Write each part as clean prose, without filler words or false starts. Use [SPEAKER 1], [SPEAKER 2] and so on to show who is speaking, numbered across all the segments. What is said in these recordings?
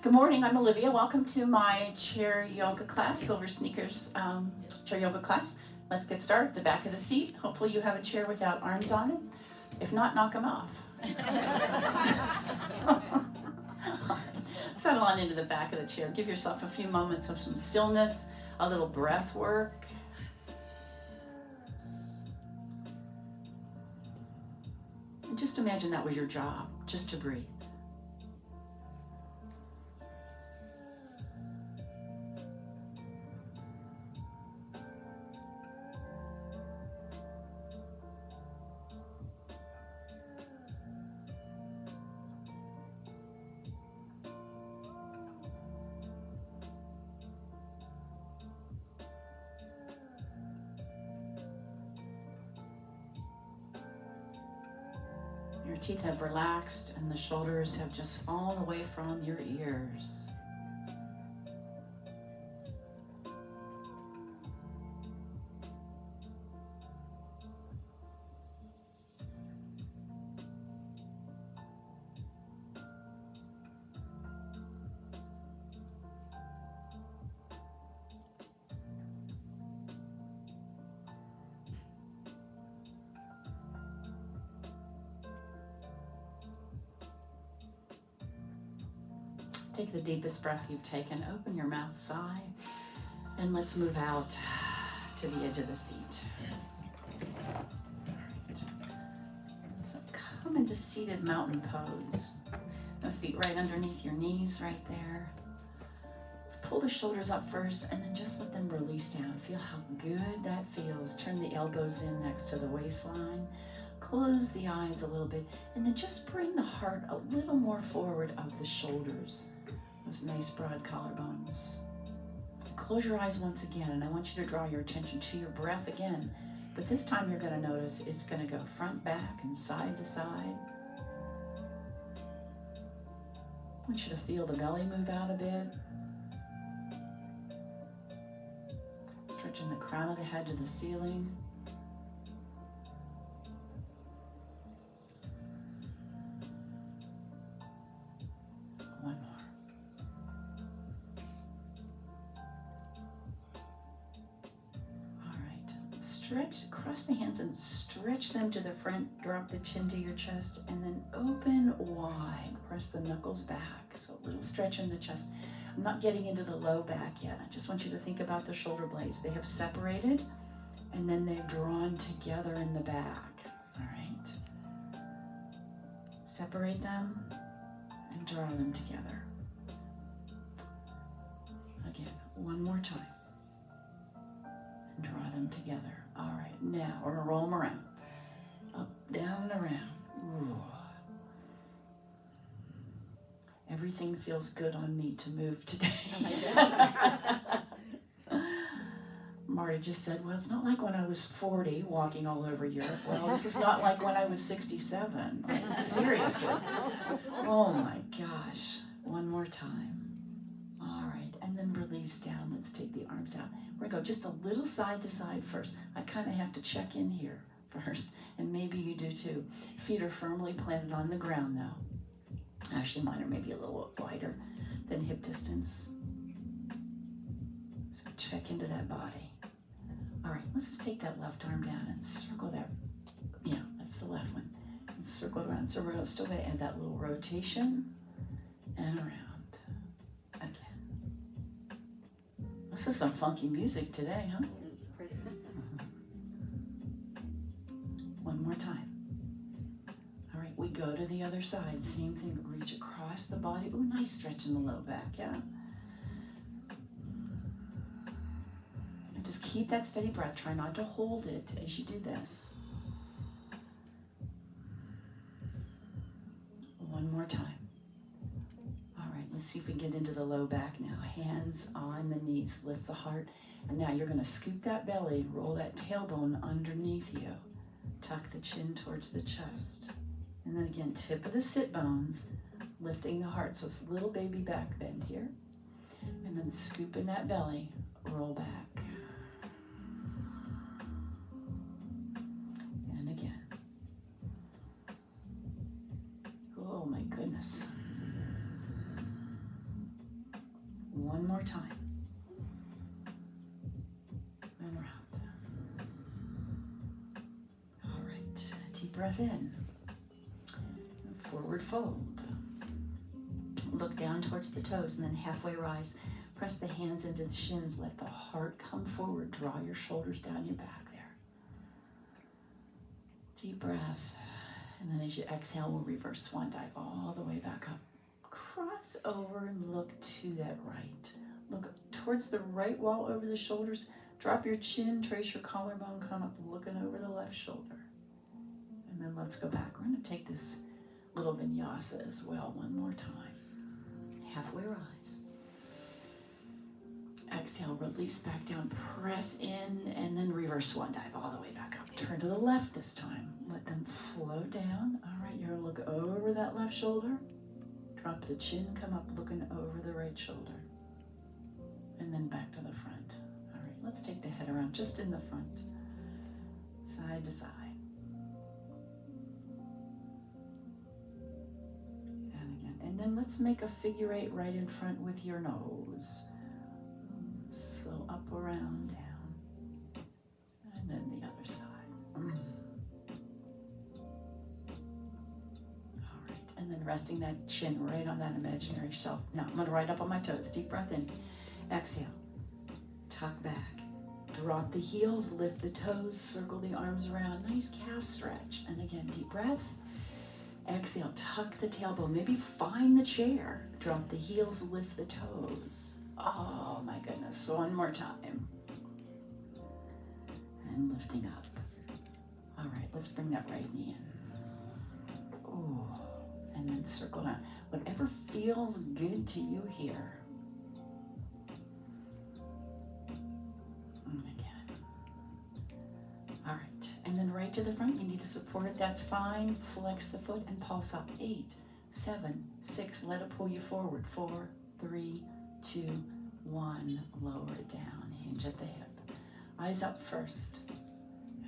[SPEAKER 1] Good morning, I'm Olivia. Welcome to my chair yoga class, SilverSneakers chair yoga class. Let's get started. The back of the seat. Hopefully you have a chair without arms on it. If not, knock them off. Settle on into the back of the chair. Give yourself a few moments of some stillness, a little breath work. And just imagine that was your job, just to breathe. Your teeth have relaxed and the shoulders have just fallen away from your ears. Take the deepest breath you've taken. Open your mouth, sigh, and let's move out to the edge of the seat. Right. So come into seated mountain pose. The feet right underneath your knees right there. Let's pull the shoulders up first and then just let them release down. Feel how good that feels. Turn the elbows in next to the waistline. Close the eyes a little bit and then just bring the heart a little more forward of the shoulders. Those nice broad collarbones. Close your eyes once again, and I want you to draw your attention to your breath again. But this time you're going to notice it's going to go front, back, and side to side. I want you to feel the belly move out a bit. Stretching the crown of the head to the ceiling. One more. Stretch, cross the hands and stretch them to the front, drop the chin to your chest, and then open wide. Press the knuckles back, so a little stretch in the chest. I'm not getting into the low back yet. I just want you to think about the shoulder blades. They have separated, and then they've drawn together in the back. All right. Separate them and draw them together. Again, one more time. And draw them together. All right, now we're gonna roll them around. Up, down, and around. Ooh. Everything feels good on me to move today. Marty just said, well, it's not like when I was 40 walking all over Europe. Well, this is not like when I was 67. Like, seriously. Oh my gosh. One more time. All right, and then release down. Let's take the arms out. We're going to go just a little side to side first. I kind of have to check in here first, and maybe you do too. Feet are firmly planted on the ground now. Actually, mine are maybe a little wider than hip distance. So check into that body. All right, let's just take that left arm down and circle that. Yeah, that's the left one. And circle it around. So we're still going to add that little rotation and around. This is some funky music today, huh? One more time. All right, we go to the other side. Same thing, reach across the body. Ooh, nice stretch in the low back, yeah? And just keep that steady breath. Try not to hold it as you do this. One more time. Let's see if we can get into the low back now. Hands on the knees, lift the heart. And now you're going to scoop that belly, roll that tailbone underneath you. Tuck the chin towards the chest. And then again, tip of the sit bones, lifting the heart. So it's a little baby back bend here. And then scoop in that belly, roll back. And again. Oh my goodness. One more time. And round. All right, deep breath in. Forward fold. Look down towards the toes and then halfway rise. Press the hands into the shins. Let the heart come forward. Draw your shoulders down your back there. Deep breath. And then as you exhale, we'll reverse swan dive all the way back up. Cross over and look to that right. Look towards the right wall over the shoulders. Drop your chin, trace your collarbone, come up looking over the left shoulder. And then let's go back. We're going to take this little vinyasa as well one more time. Halfway rise. Exhale, release back down, press in, and then reverse swan dive all the way back up. Turn to the left this time. Let them flow down. All right, you're going to look over that left shoulder. Drop the chin, come up looking over the right shoulder. And then back to the front. All right, let's take the head around just in the front. Side to side. And again. And then let's make a figure eight right in front with your nose. So up, around, down. And then the other side. And then resting that chin right on that imaginary shelf. Now, I'm going to right up on my toes. Deep breath in. Exhale. Tuck back. Drop the heels. Lift the toes. Circle the arms around. Nice calf stretch. And again, deep breath. Exhale. Tuck the tailbone. Maybe find the chair. Drop the heels. Lift the toes. Oh, my goodness. One more time. And lifting up. All right, let's bring that right knee in. Oh. And then circle down. Whatever feels good to you here. And again. All right. And then right to the front. You need to support it. That's fine. Flex the foot and pulse up. 8, 7, 6. Let it pull you forward. 4, 3, 2, 1. Lower it down. Hinge at the hip. Eyes up first.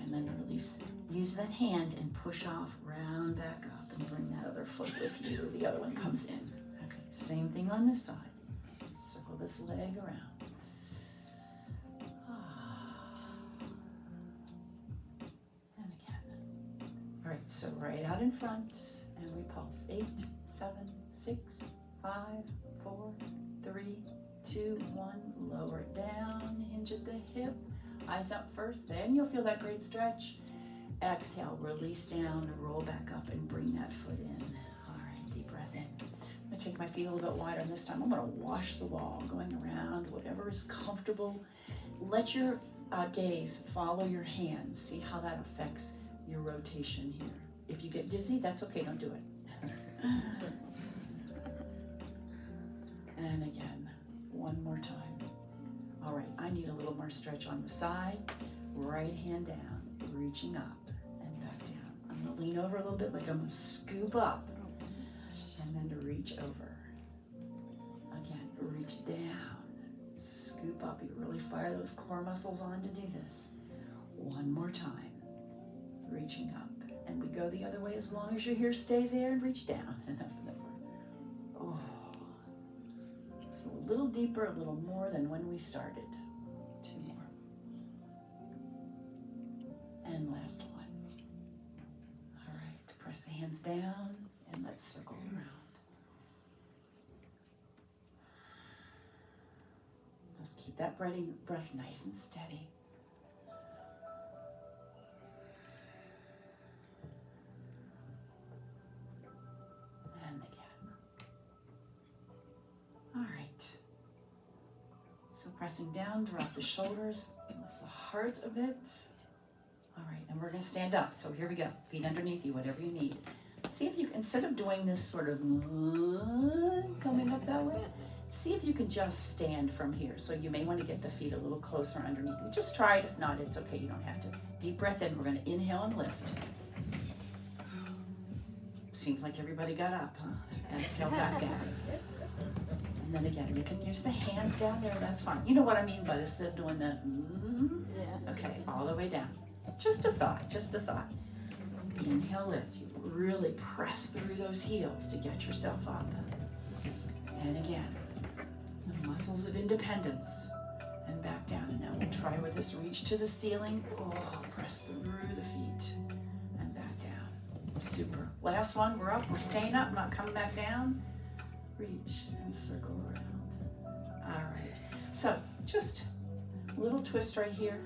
[SPEAKER 1] And then release. Use that hand and push off. Round back up. And bring that other foot with you. The other one comes in. Okay, same thing on this side. Circle this leg around. And again. All right, so right out in front. And we pulse. 8, 7, 6, 5, 4, 3, 2, 1. Lower it down. Hinge at the hip. Eyes up first. Then you'll feel that great stretch. Exhale, release down, roll back up, and bring that foot in. All right, deep breath in. I'm going to take my feet a little bit wider, and this time I'm going to wash the wall, going around, whatever is comfortable. Let your gaze follow your hands. See how that affects your rotation here. If you get dizzy, that's okay, don't do it. And again, one more time. All right, I need a little more stretch on the side. Right hand down, reaching up. I'm going to lean over a little bit like I'm going to scoop up and then to reach over. Again, reach down, scoop up. You really fire those core muscles on to do this. One more time, reaching up. And we go the other way as long as you're here. Stay there and reach down. Oh. So a little deeper, a little more than when we started. 2 more. And last one. Press the hands down and let's circle around. Just keep that breath nice and steady. And again. All right. So pressing down, drop the shoulders, lift the heart a bit. All right, and we're going to stand up. So here we go. Feet underneath you, whatever you need. See if you, instead of doing this sort of coming up that way, see if you can just stand from here. So you may want to get the feet a little closer underneath you. Just try it. If not, it's okay. You don't have to. Deep breath in. We're going to inhale and lift. Seems like everybody got up, huh? Exhale back down. And then again, you can use the hands down there. That's fine. You know what I mean by this, instead of doing the okay, all the way down. Just a thought, just a thought. Inhale, lift. You really press through those heels to get yourself up. And again, the muscles of independence. And back down. And now we'll try with this reach to the ceiling. Oh, press through the feet. And back down. Super. Last one, we're up, we're staying up, not coming back down. Reach and circle around. All right. So just a little twist right here.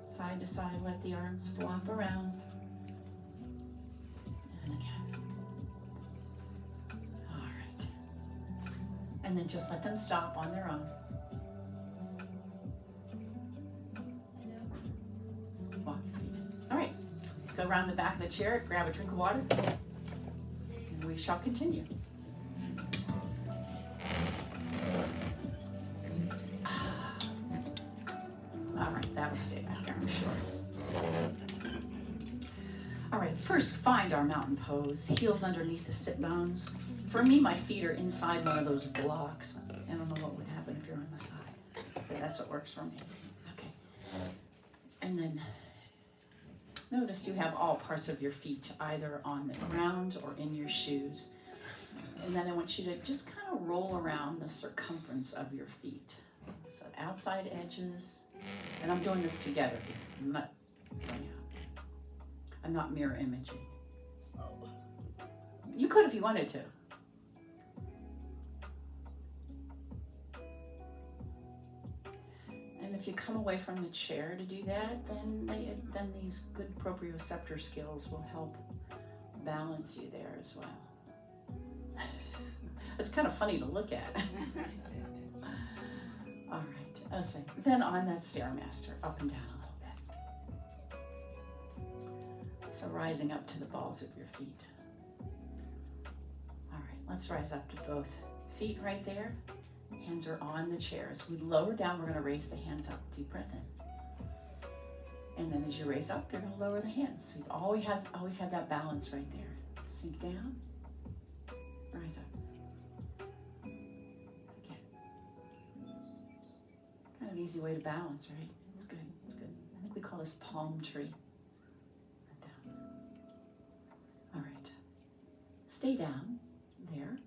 [SPEAKER 1] Side to side, let the arms flop around. And again. All right. And then just let them stop on their own. Walk your feet. All right. Let's go around the back of the chair, grab a drink of water, and we shall continue. All right, that'll stay back there, I'm sure. All right, first find our mountain pose. Heels underneath the sit bones. For me, my feet are inside one of those blocks. I don't know what would happen if you're on the side, but that's what works for me. Okay. And then notice you have all parts of your feet either on the ground or in your shoes. And then I want you to just kind of roll around the circumference of your feet. So outside edges. And I'm doing this together. I'm not mirror imaging. You could if you wanted to. And if you come away from the chair to do that, then these good proprioceptor skills will help balance you there as well. It's kind of funny to look at. All right. Then on that Stairmaster, up and down a little bit. So rising up to the balls of your feet. All right, let's rise up to both feet right there. Hands are on the chair. As we lower down, we're going to raise the hands up. Deep breath in. And then as you raise up, you're going to lower the hands. So you always have that balance right there. Sink down, rise up. Kind of easy way to balance, right? It's good, it's good. I think we call this palm tree. Down. All right. Stay down there,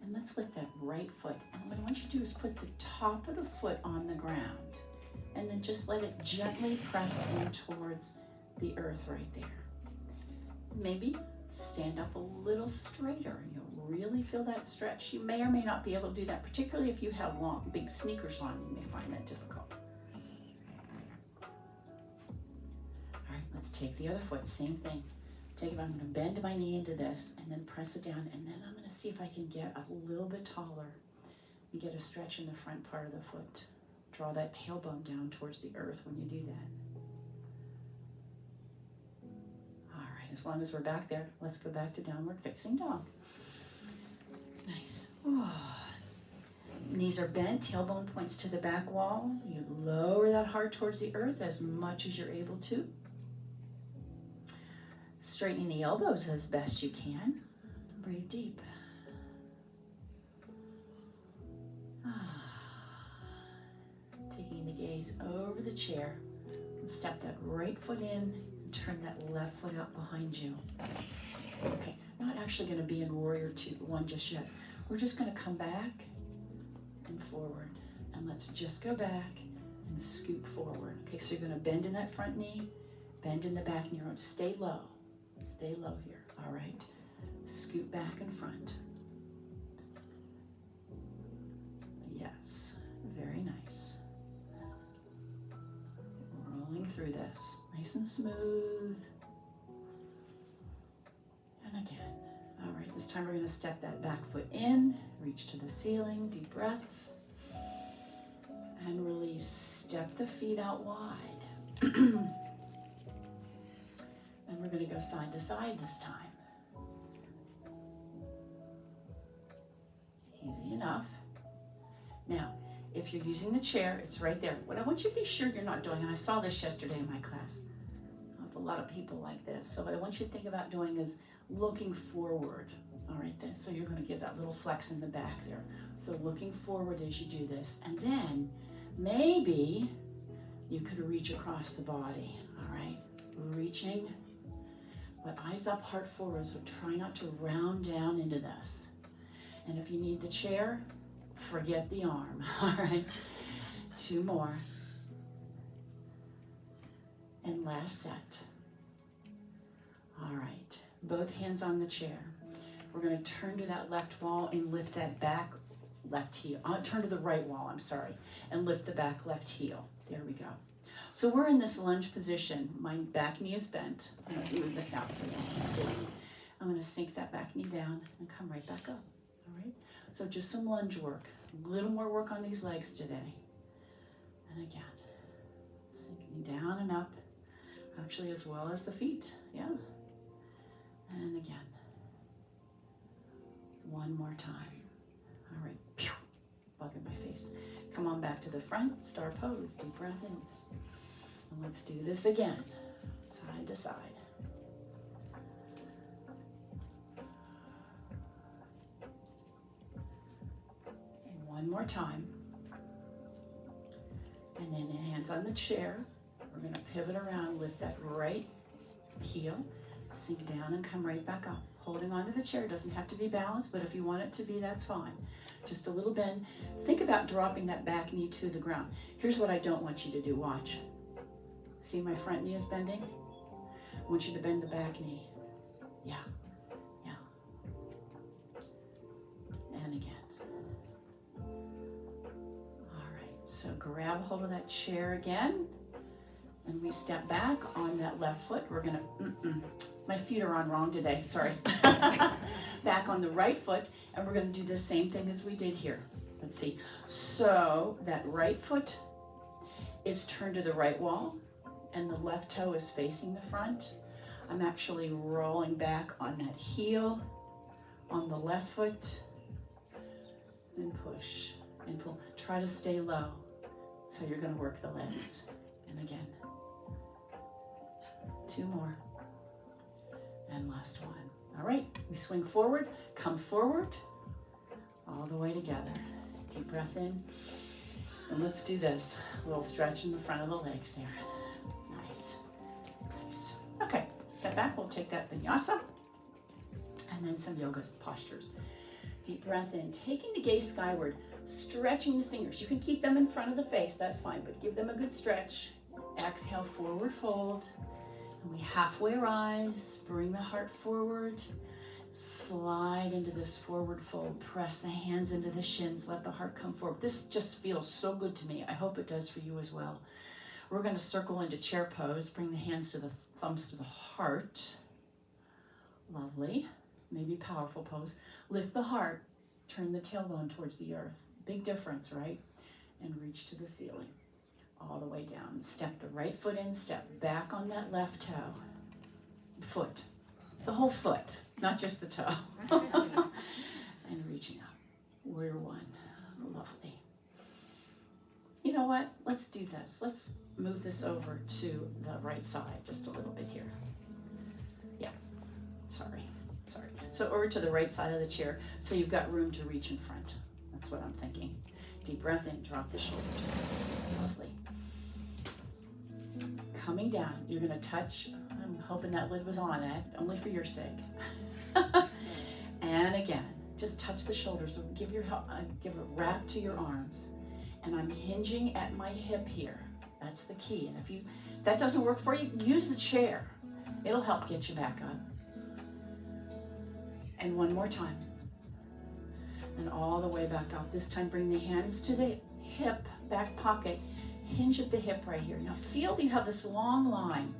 [SPEAKER 1] and let's lift that right foot. And what I want you to do is put the top of the foot on the ground, and then just let it gently press in towards the earth right there. Maybe stand up a little straighter. You'll really feel that stretch. You may or may not be able to do that, particularly if you have long, big sneakers on. You may find that difficult. All right, let's take the other foot. Same thing. I'm going to bend my knee into this and then press it down, and then I'm going to see if I can get a little bit taller and get a stretch in the front part of the foot. Draw that tailbone down towards the earth when you do that. As long as we're back there, let's go back to downward facing dog. Nice. Oh. Knees are bent, tailbone points to the back wall. You lower that heart towards the earth as much as you're able to. Straightening the elbows as best you can. Breathe deep. Taking the gaze over the chair and step that right foot in. Turn that left foot out behind you. Okay, not actually going to be in Warrior 1 just yet. We're just going to come back and forward. And let's just go back and scoot forward. Okay, so you're going to bend in that front knee, bend in the back knee. Stay low. Stay low here. All right. Scoot back in front. Yes, very nice. Rolling through this. Nice and smooth. And again. All right, this time we're going to step that back foot in, reach to the ceiling, deep breath, and release. Step the feet out wide. And we're going to go side to side this time. Easy enough. Now, if you're using the chair, it's right there. What I want you to be sure you're not doing, and I saw this yesterday in my class, a lot of people like this. So what I want you to think about doing is looking forward. All right, then. So you're going to get that little flex in the back there. So looking forward as you do this. And then maybe you could reach across the body. All right, reaching, but eyes up, heart forward. So try not to round down into this. And if you need the chair, forget the arm. All right, 2 more. And last set. All right, both hands on the chair. We're going to turn to that left wall and lift that back left heel. Turn to the right wall, I'm sorry, and lift the back left heel. There we go. So we're in this lunge position. My back knee is bent. I'm going to move this out so you don't see. I'm going to sink that back knee down and come right back up. All right? So just some lunge work. A little more work on these legs today. And again, sinking down and up. Actually, as well as the feet. Yeah. And again. One more time. All right. Pew. Bug in my face. Come on back to the front. Star pose. Deep breath in. And let's do this again. Side to side. And one more time. And then hands on the chair. We're going to pivot around, lift that right heel, sink down and come right back up. Holding onto the chair, doesn't have to be balanced, but if you want it to be, that's fine. Just a little bend. Think about dropping that back knee to the ground. Here's what I don't want you to do, watch. See my front knee is bending? I want you to bend the back knee. Yeah, yeah. And again. All right, so grab hold of that chair again. And we step back on that left foot. We're gonna, my feet are on wrong today, sorry. Back on the right foot, and we're gonna do the same thing as we did here. Let's see. So that right foot is turned to the right wall, and the left toe is facing the front. I'm actually rolling back on that heel on the left foot, and push and pull. Try to stay low. So you're gonna work the legs. And again. 2 more. And last one. All right, we swing forward, come forward, all the way together. Deep breath in. And let's do this. A little stretch in the front of the legs there. Nice, nice. Okay, step back, we'll take that vinyasa. And then some yoga postures. Deep breath in, taking the gaze skyward, stretching the fingers. You can keep them in front of the face, that's fine, but give them a good stretch. Exhale, forward fold. And we halfway rise, bring the heart forward, slide into this forward fold, press the hands into the shins, let the heart come forward. This just feels so good to me. I hope it does for you as well. We're going to circle into chair pose, bring the hands to the thumbs to the heart. Lovely, maybe powerful pose. Lift the heart, turn the tailbone towards the earth. Big difference, right? And reach to the ceiling. All the way down. Step the right foot in, step back on that left toe. Foot. The whole foot, not just the toe. And reaching up. Warrior one. Lovely. You know what? Let's do this. Let's move this over to the right side just a little bit here. Yeah. Sorry. So over to the right side of the chair so you've got room to reach in front. That's what I'm thinking. Deep breath in, drop the shoulders. Lovely. Coming down, you're going to touch, I'm hoping that lid was on that, only for your sake. And again, just touch the shoulders. So give a wrap to your arms. And I'm hinging at my hip here. That's the key. And if that doesn't work for you, use the chair. It'll help get you back up. And one more time. And all the way back up. This time bring the hands to the hip, back pocket. Hinge at the hip right here. Now feel you have this long line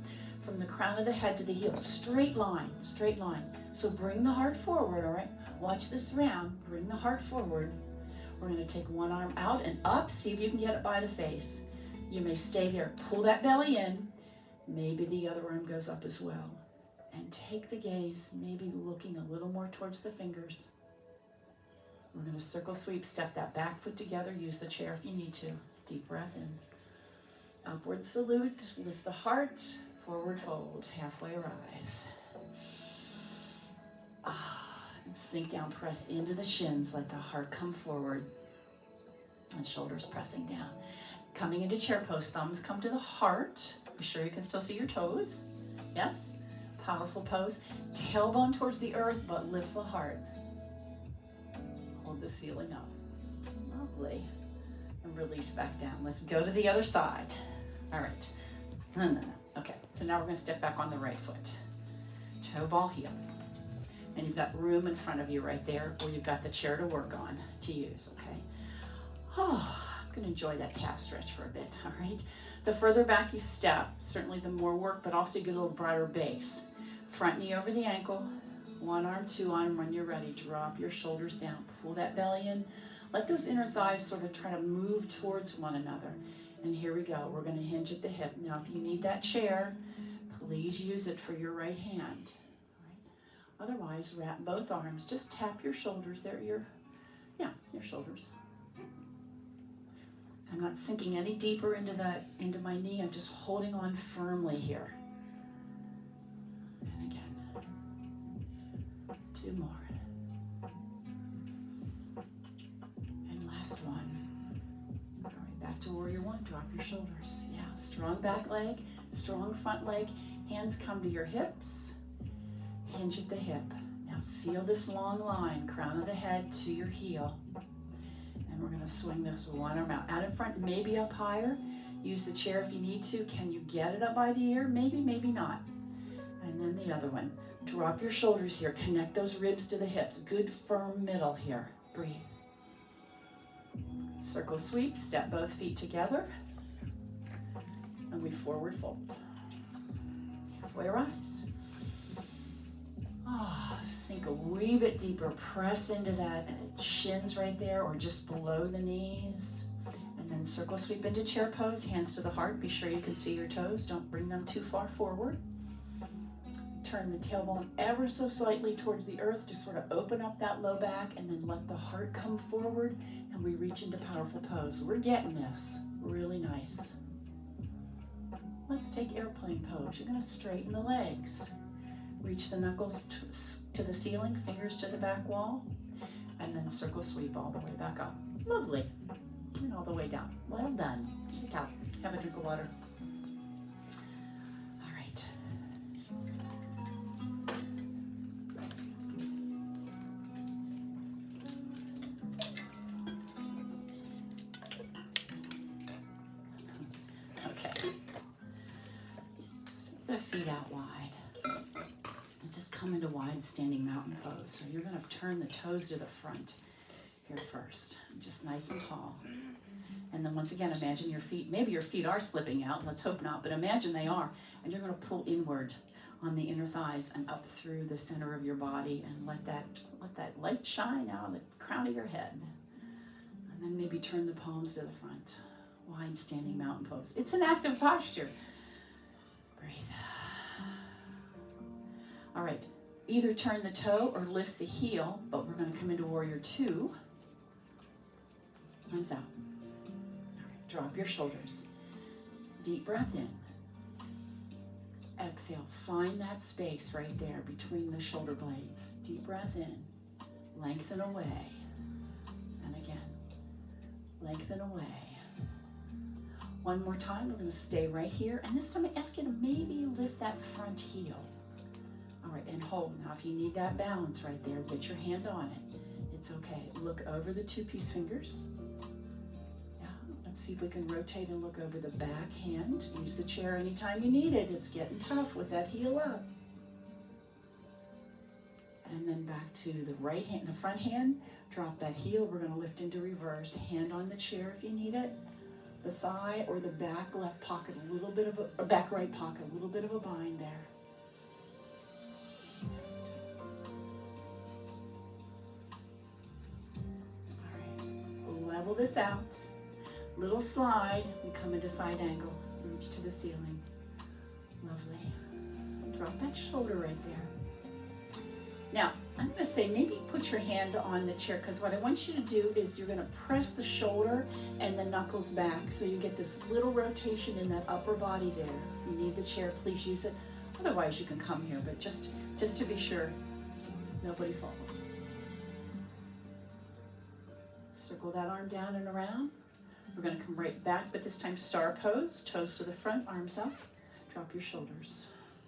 [SPEAKER 1] from the crown of the head to the heel. Straight line, straight line. So bring the heart forward, all right? Watch this round. Bring the heart forward. We're going to take one arm out and up. See if you can get it by the face. You may stay there. Pull that belly in. Maybe the other arm goes up as well. And take the gaze, maybe looking a little more towards the fingers. We're going to circle sweep. Step that back foot together. Use the chair if you need to. Deep breath in. Upward salute, lift the heart, forward fold, halfway rise. And sink down, press into the shins, let the heart come forward. And shoulders pressing down. Coming into chair pose, thumbs come to the heart. Be sure you can still see your toes. Yes, powerful pose. Tailbone towards the earth, but lift the heart. Hold the ceiling up. release back down. Let's go to the other side. All right. No. Okay, so now we're going to step back on the right foot. Toe ball heel. And you've got room in front of you right there, or you've got the chair to work on, to use, okay? Oh, I'm going to enjoy that calf stretch for a bit, all right? The further back you step, certainly the more work, but also get a little broader base. Front knee over the ankle, one arm, two arm. When you're ready, drop your shoulders down, pull that belly in. Let those inner thighs sort of try to move towards one another. And here we go. We're going to hinge at the hip. Now, if you need that chair, please use it for your right hand. All right? Otherwise, wrap both arms. Just tap your shoulders there. Your shoulders. I'm not sinking any deeper into my knee. I'm just holding on firmly here. And again. 2 more. To warrior one, drop your shoulders. Yeah, strong back leg, strong front leg. Hands come to your hips. Hinge at the hip. Now feel this long line, crown of the head to your heel. And we're going to swing this one arm out in front, maybe up higher. Use the chair if you need to. Can you get it up by the ear? Maybe, maybe not. And then the other one. Drop your shoulders here. Connect those ribs to the hips. Good firm middle here. Breathe. Circle sweep, step both feet together, and we forward fold. Halfway rise. Sink a wee bit deeper, press into that shins right there or just below the knees. And then circle sweep into chair pose, hands to the heart. Be sure you can see your toes, don't bring them too far forward. Turn the tailbone ever so slightly towards the earth to sort of open up that low back, and then let the heart come forward, and we reach into powerful pose. We're getting this. Really nice. Let's take airplane pose. You're going to straighten the legs. Reach the knuckles to the ceiling, fingers to the back wall, and then circle sweep all the way back up. Lovely. And all the way down. Well done. Check out. Have a drink of water. Feet out wide and just come into wide standing mountain pose. So you're going to turn the toes to the front here first, just nice and tall. And then once again, imagine your feet, maybe your feet are slipping out, let's hope not, but imagine they are. And you're going to pull inward on the inner thighs and up through the center of your body, and let that light shine out of the crown of your head. And then maybe turn the palms to the front. Wide standing mountain pose. It's an active posture. Breathe. All right, either turn the toe or lift the heel, but we're going to come into warrior two. Hands out. All right, drop your shoulders. Deep breath in. Exhale, find that space right there between the shoulder blades. Deep breath in. Lengthen away. And again, lengthen away. One more time, we're going to stay right here. And this time I ask you to maybe lift that front heel. All right, and hold. Now, if you need that balance right there, get your hand on it. It's okay. Look over the 2-piece fingers. Yeah, let's see if we can rotate and look over the back hand. Use the chair anytime you need it. It's getting tough with that heel up. And then back to the right hand, the front hand. Drop that heel. We're going to lift into reverse. Hand on the chair if you need it. The thigh or the back left pocket, a little bit of a back right pocket, a little bit of a bind there. Level this out, little slide, we come into side angle, reach to the ceiling. Lovely. Drop that shoulder right there. Now, I'm going to say maybe put your hand on the chair, because what I want you to do is you're going to press the shoulder and the knuckles back, so you get this little rotation in that upper body there. If you need the chair, please use it. Otherwise, you can come here, but just to be sure, nobody falls. Circle that arm down and around. We're going to come right back, but this time star pose. Toes to the front, arms up. Drop your shoulders.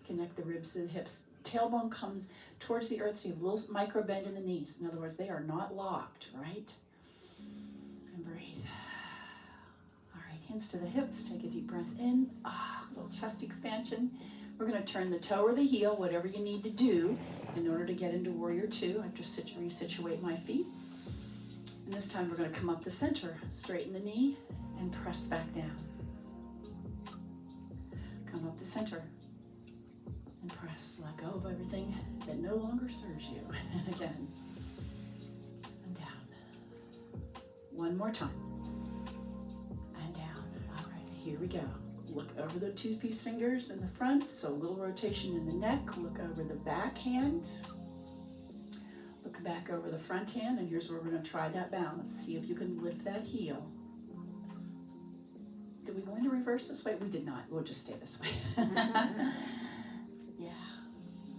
[SPEAKER 1] Connect the ribs to the hips. Tailbone comes towards the earth, so you have a little micro bend in the knees. In other words, they are not locked, right? And breathe. Hands to the hips, take a deep breath in. Little chest expansion. We're going to turn the toe or the heel, whatever you need to do in order to get into Warrior Two. I've just resituate my feet. And this time we're going to come up the center, straighten the knee, and press back down. Come up the center and press. Let go of everything that no longer serves you. And again, and down. One more time. And down. All right, here we go. Look over the two-piece fingers in the front, so a little rotation in the neck. Look over the back hand. Look back over the front hand, and here's where we're going to try that balance. See if you can lift that heel. Did we go into reverse this way? We did not. We'll just stay this way. Yeah.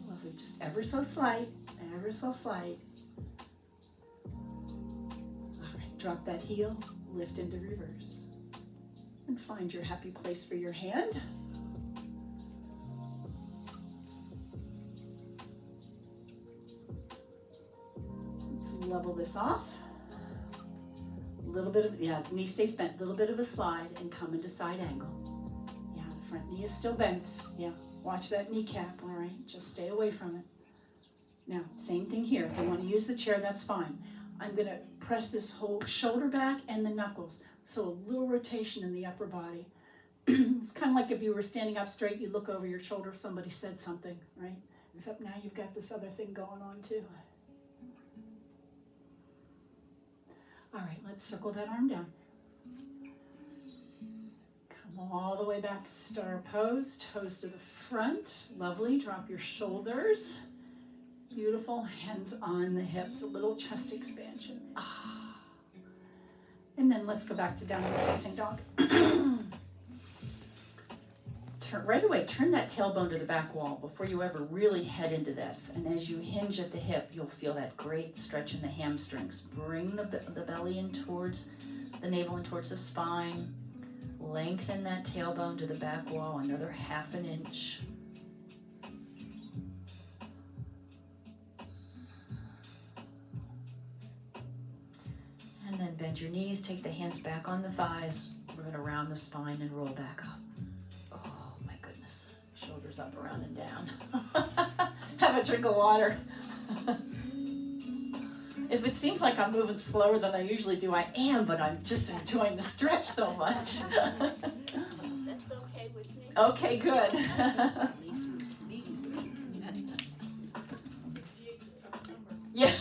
[SPEAKER 1] Lovely. Just ever so slight. Ever so slight. All right. Drop that heel. Lift into reverse. And find your happy place for your hand. Let's level this off. A little bit of, yeah, knee stays bent, a little bit of a slide and come into side angle. Yeah, the front knee is still bent. Yeah, watch that kneecap, all right? Just stay away from it. Now, same thing here. If you want to use the chair, that's fine. I'm going to press this whole shoulder back and the knuckles. So a little rotation in the upper body. It's kind of like if you were standing up straight, you look over your shoulder if somebody said something, right? Except now you've got this other thing going on too. All right, let's circle that arm down. Come all the way back, star pose, toes to the front. Lovely, drop your shoulders. Beautiful, hands on the hips, a little chest expansion. And then let's go back to downward facing dog. Right away, turn that tailbone to the back wall before you ever really head into this. And as you hinge at the hip, you'll feel that great stretch in the hamstrings. Bring the belly in towards the navel and towards the spine. Lengthen that tailbone to the back wall, another ½ an inch. And then bend your knees, take the hands back on the thighs. We're going to round the spine and roll back up. Oh my goodness. Shoulders up, around, and down. Have a drink of water. If it seems like I'm moving slower than I usually do, I am, but I'm just enjoying the stretch so much.
[SPEAKER 2] That's okay with me.
[SPEAKER 1] Okay, good.
[SPEAKER 2] 68's a tough number.
[SPEAKER 1] Yeah.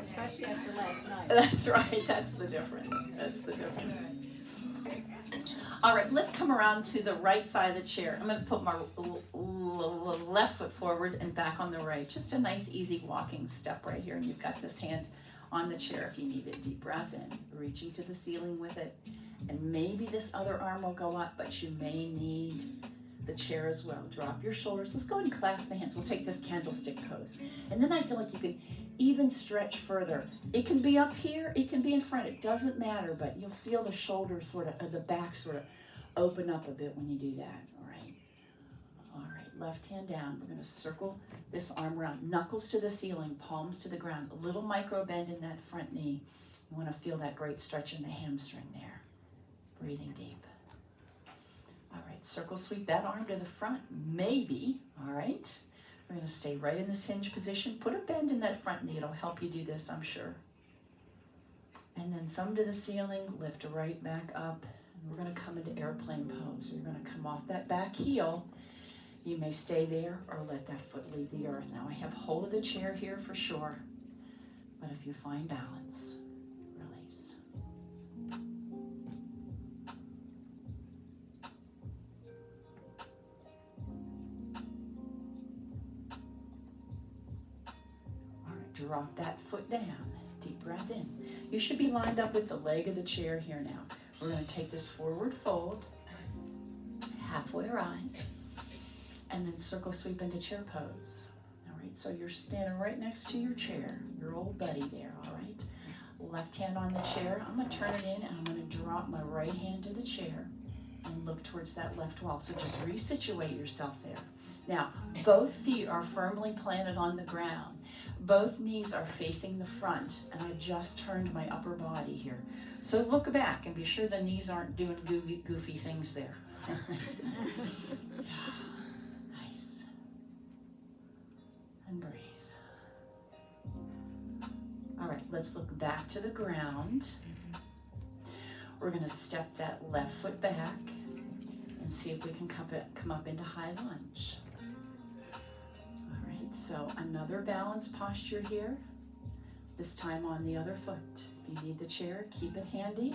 [SPEAKER 2] Especially after last night.
[SPEAKER 1] That's right. That's the difference. That's the difference. All right, let's come around to the right side of the chair. I'm going to put my left foot forward and back on the right. Just a nice, easy walking step right here. And you've got this hand on the chair if you need it. Deep breath in, reaching to the ceiling with it. And maybe this other arm will go up, but you may need the chair as well. Drop your shoulders. Let's go ahead and clasp the hands. We'll take this candlestick pose. And then I feel like you can even stretch further. It can be up here, it can be in front. It doesn't matter, but you'll feel the shoulders sort of, the back sort of open up a bit when you do that. All right. All right, left hand down. We're going to circle this arm around. Knuckles to the ceiling, palms to the ground. A little micro bend in that front knee. You want to feel that great stretch in the hamstring there. Breathing deep. All right, circle sweep that arm to the front, maybe, all right? We're gonna stay right in this hinge position. Put a bend in that front knee, it'll help you do this, I'm sure. And then thumb to the ceiling, lift right back up. And we're gonna come into airplane pose. So you're gonna come off that back heel. You may stay there or let that foot leave the earth. Now I have hold of the chair here for sure, but if you find balance, release. Drop that foot down. Deep breath in. You should be lined up with the leg of the chair here now. We're going to take this forward fold, halfway rise, and then circle sweep into chair pose. All right, so you're standing right next to your chair, your old buddy there, all right? Left hand on the chair. I'm going to turn it in, and I'm going to drop my right hand to the chair and look towards that left wall. So just resituate yourself there. Now, both feet are firmly planted on the ground. Both knees are facing the front, and I just turned my upper body here. So look back and be sure the knees aren't doing goofy things there. Nice. And breathe. All right, let's look back to the ground. We're going to step that left foot back and see if we can come up into high lunge. All right, so another balance posture here, this time on the other foot. If you need the chair, keep it handy.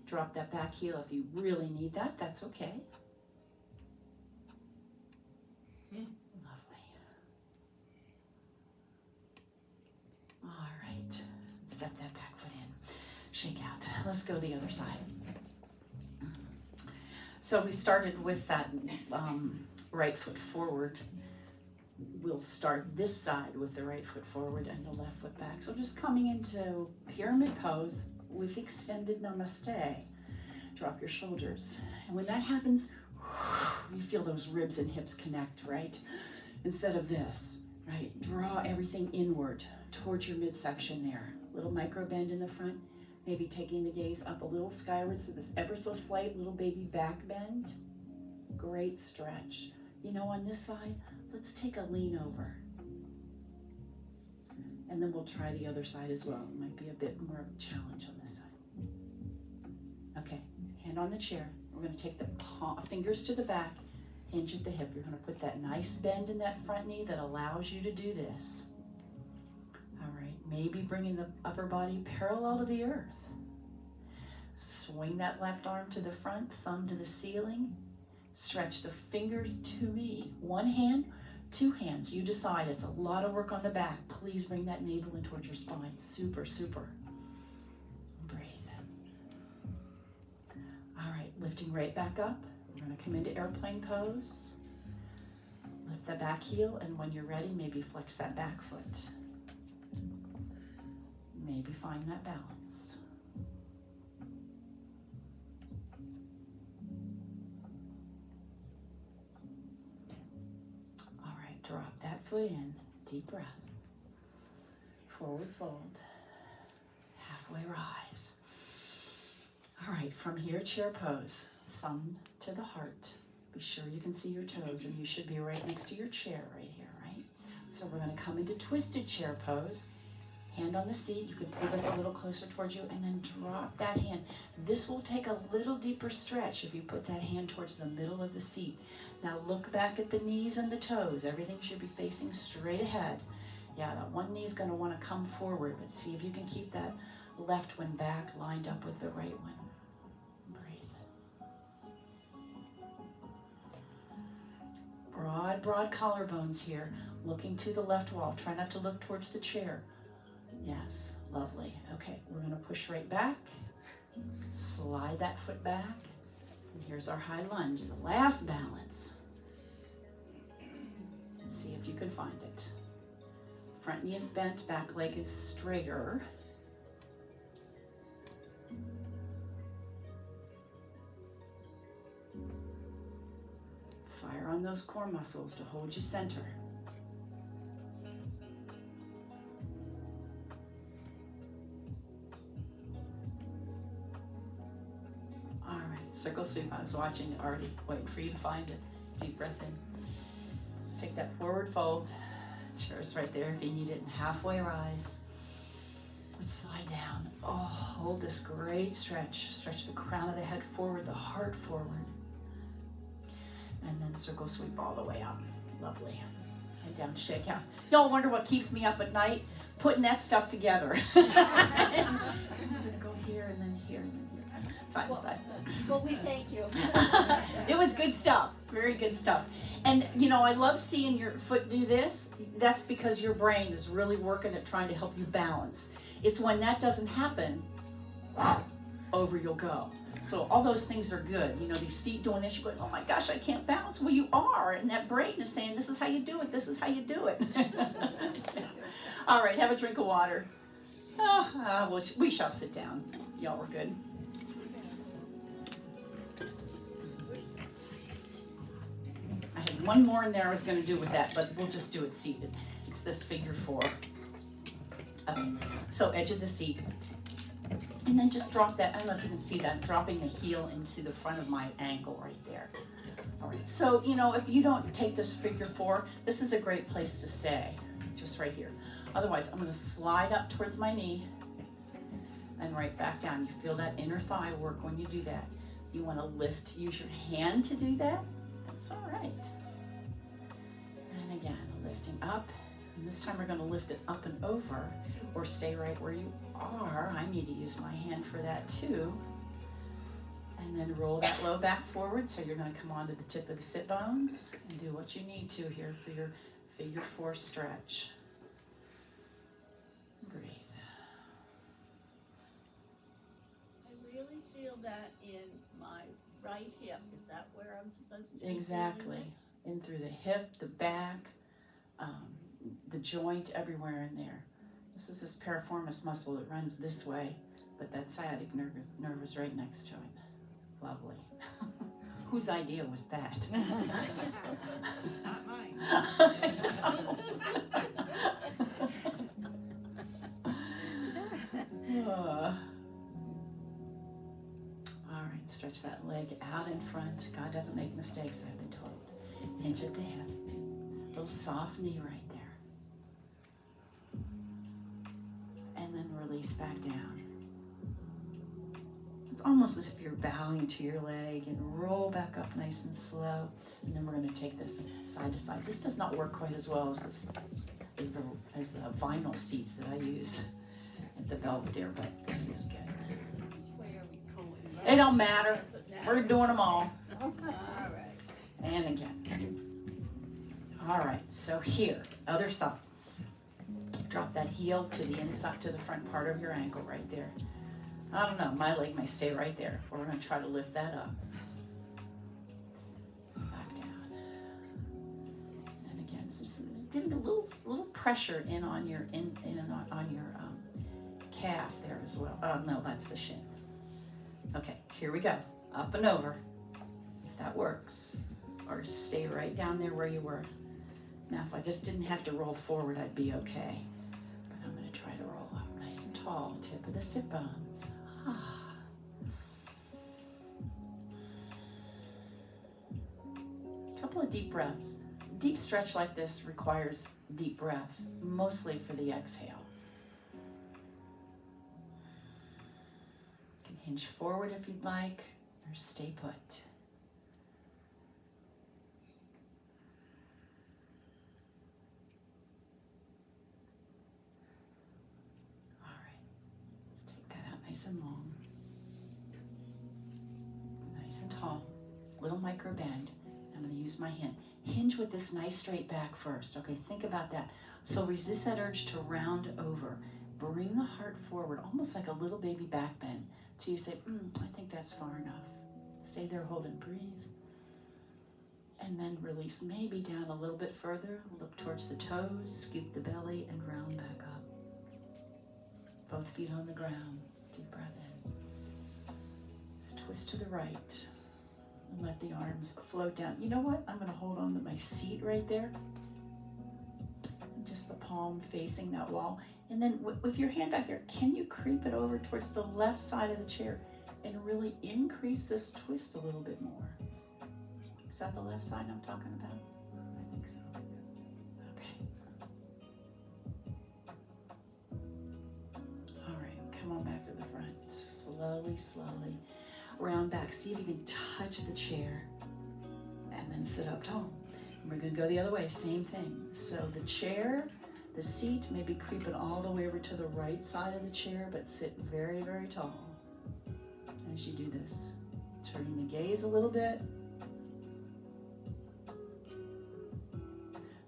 [SPEAKER 1] Drop that back heel if you really need that, that's okay. Lovely. All right, step that back foot in. Shake out. Let's go the other side. So we started with that right foot forward. We'll start this side with the right foot forward and the left foot back. So just coming into pyramid pose with extended namaste. Drop your shoulders. And when that happens, you feel those ribs and hips connect, right? Instead of this, right? Draw everything inward towards your midsection there. Little micro bend in the front. Maybe taking the gaze up a little skyward, so this ever so slight little baby back bend. Great stretch. You know, on this side, let's take a lean over. And then we'll try the other side as well. It might be a bit more of a challenge on this side. Okay, hand on the chair. We're going to take the fingers to the back, hinge at the hip. You're going to put that nice bend in that front knee that allows you to do this. All right, maybe bringing the upper body parallel to the earth. Swing that left arm to the front, thumb to the ceiling. Stretch the fingers to me. One hand, two hands. You decide. It's a lot of work on the back. Please bring that navel in towards your spine. Super, super. Breathe. All right, lifting right back up. We're going to come into airplane pose. Lift the back heel, and when you're ready, maybe flex that back foot. Maybe find that balance. All right, drop that foot in, deep breath. Forward fold, halfway rise. All right, from here, chair pose, thumb to the heart. Be sure you can see your toes, and you should be right next to your chair right here, right? So we're going to come into twisted chair pose. Hand on the seat, you can pull this a little closer towards you and then drop that hand. This will take a little deeper stretch if you put that hand towards the middle of the seat. Now look back at the knees and the toes. Everything should be facing straight ahead. Yeah, that one knee is going to want to come forward, but see if you can keep that left one back lined up with the right one. Breathe. Broad collarbones here. Looking to the left wall. Try not to look towards the chair. Yes, lovely. Okay, we're going to push right back. Slide that foot back. And here's our high lunge, the last balance. Let's see if you can find it. Front knee is bent, back leg is straighter. Fire on those core muscles to hold you center. Circle sweep. I was watching already, waiting for you to find it. Deep breath in. Let's take that forward fold. Chair's right there if you need it. And halfway rise. Let's slide down. Oh, hold this great stretch. Stretch the crown of the head forward, the heart forward. And then circle sweep all the way up. Lovely. And down, shake out. Y'all wonder what keeps me up at night? Putting that stuff together. I'm gonna go here and then here. Side to side.
[SPEAKER 2] Well, we thank you.
[SPEAKER 1] It was good stuff, very good stuff. And you know, I love seeing your foot do this. That's because your brain is really working at trying to help you balance. It's when that doesn't happen, over you'll go. So all those things are good. You know, these feet doing this, you're going, oh my gosh, I can't balance. Well, you are, and that brain is saying, this is how you do it, this is how you do it. All right, have a drink of water. Well, we shall sit down. Y'all were good. I had one more in there I was going to do with that, but we'll just do it seated. It's this figure four. Okay, so edge of the seat. And then just drop that, I don't know if you can see that, dropping the heel into the front of my ankle right there. All right, so, you know, if you don't take this figure four, this is a great place to stay, just right here. Otherwise, I'm gonna slide up towards my knee and right back down. You feel that inner thigh work when you do that. You wanna lift, use your hand to do that. That's all right. And again, lifting up. And this time we're gonna lift it up and over, or stay right where you are. I need to use my hand for that too. And then roll that low back forward. So you're gonna come onto the tip of the sit bones and do what you need to here for your figure four stretch. Breathe.
[SPEAKER 2] I really feel that in my right hip. Is that where I'm supposed to be?
[SPEAKER 1] Exactly. In through the hip, the back, the joint, everywhere in there. This is this piriformis muscle that runs this way, but that sciatic nerve is right next to it. Lovely. Whose idea was that?
[SPEAKER 3] It's not mine. All right, stretch that leg out in front. God doesn't make mistakes, I've been told. Hinge at the hip. Little soft knee right there. And then release back down. It's almost as if you're bowing to your leg, and roll back up nice and slow. And then we're going to take this side to side. This does not work quite as well as the vinyl seats that I use at the Belvedere, but this is good.
[SPEAKER 2] Which way are we going?
[SPEAKER 1] It don't matter.
[SPEAKER 2] Doesn't matter.
[SPEAKER 1] We're doing them all.
[SPEAKER 2] All right.
[SPEAKER 1] And again. All right, so here, other side. Drop that heel to the inside, to the front part of your ankle right there. I don't know, my leg may stay right there. We're gonna try to lift that up. Back down. And again, just giving a little pressure in on your on your calf there as well. Oh no, that's the shin. Okay, here we go. Up and over, if that works. Or stay right down there where you were. Now, if I just didn't have to roll forward, I'd be okay. But I'm gonna try to roll up nice and tall, tip of the sit bones. Couple of deep breaths. Deep stretch like this requires deep breath, mostly for the exhale. You can hinge forward if you'd like, or stay put. Nice and long, nice and tall, little micro bend. I'm going to use my hand. Hinge with this nice straight back first. Okay, think about that. So resist that urge to round over. Bring the heart forward, almost like a little baby back bend. So you say, I think that's far enough. Stay there, hold and breathe. And then release maybe down a little bit further. Look towards the toes, scoop the belly, and round back up. Both feet on the ground. Deep breath in. Let's twist to the right and let the arms float down. You know what? I'm going to hold on to my seat right there. Just the palm facing that wall. And then with your hand back there, can you creep it over towards the left side of the chair and really increase this twist a little bit more? Is that the left side I'm talking about? I think so. Okay. All right, come on back to the front. Slowly, slowly. Round back. See if you can touch the chair. And then sit up tall. And we're going to go the other way. Same thing. So the chair, the seat, maybe creep it all the way over to the right side of the chair, but sit very, very tall as you do this. Turning the gaze a little bit.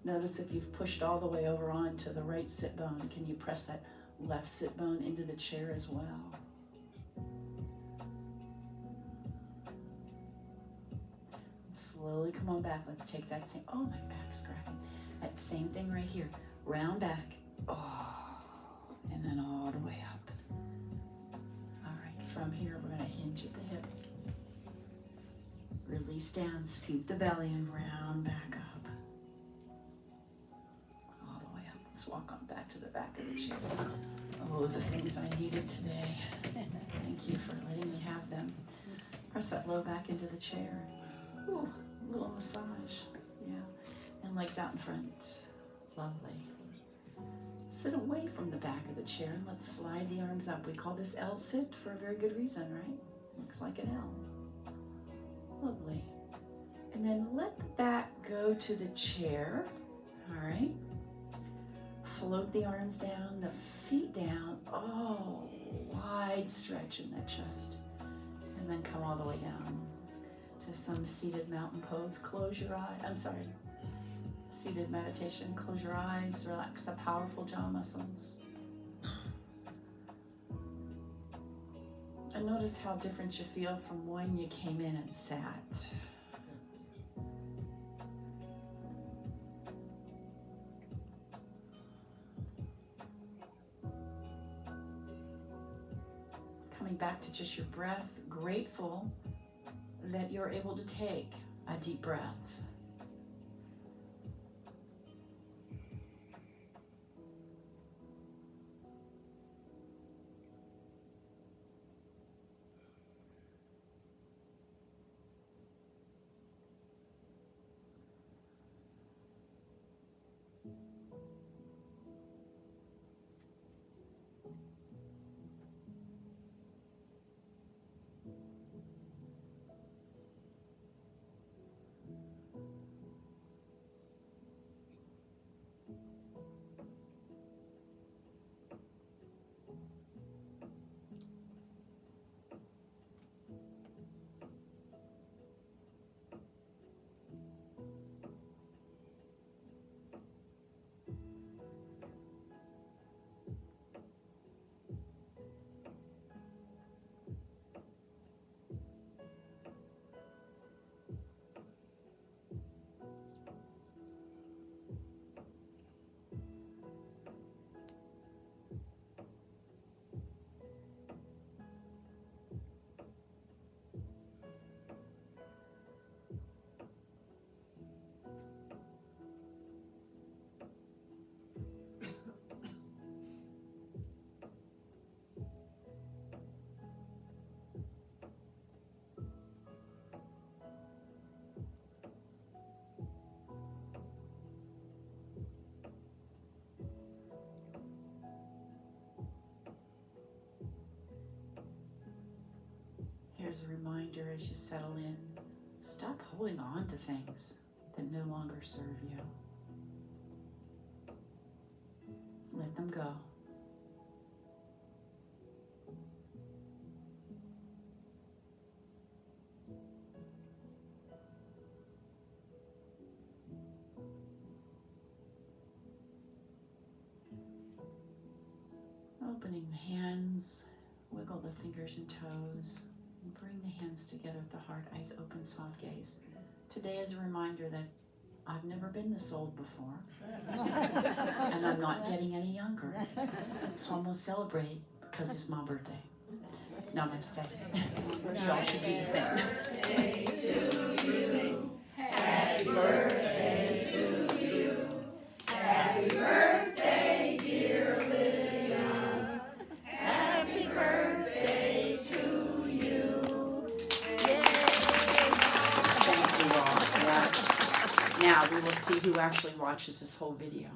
[SPEAKER 1] Notice if you've pushed all the way over onto the right sit bone, can you press that left sit bone into the chair as well? Slowly come on back. Let's take that same, oh, my back's cracking. That same thing right here. Round back. Oh, and then all the way up. All right, from here, we're going to hinge at the hip. Release down, scoop the belly and round back up. All the way up.
[SPEAKER 3] back of the chair. Oh, the things I needed today. Thank you for letting me have them. Press that low back into the chair. Ooh, a little massage. Yeah. And legs out in front. Lovely. Sit away from the back of the chair and let's slide the arms up. We call this L sit for a very good reason, right? Looks like an L. Lovely. And then let the back go to the chair. All right. Float the arms down, the feet down. Oh, wide stretch in that chest. And then come all the way down to some seated mountain pose. Close your eye. I'm sorry. Seated meditation. Close your eyes. Relax the powerful jaw muscles. And notice how different you feel from when you came in and sat. Coming back to just your breath, grateful that you're able to take a deep breath. Here's a reminder as you settle in, stop holding on to things that no longer serve you. Let them go. Opening the hands, wiggle the fingers and toes. Bring the hands together with the heart, eyes open, soft gaze. Today is a reminder that I've never been this old before, and I'm not getting any younger. So I'm going to celebrate because it's my birthday. Namaste. You all should be the same.
[SPEAKER 2] Birthday to you. Happy birthday to you. Happy birthday, dear Olivia. Happy birthday to you.
[SPEAKER 3] Thank you all for that. Now we will see who actually watches this whole video.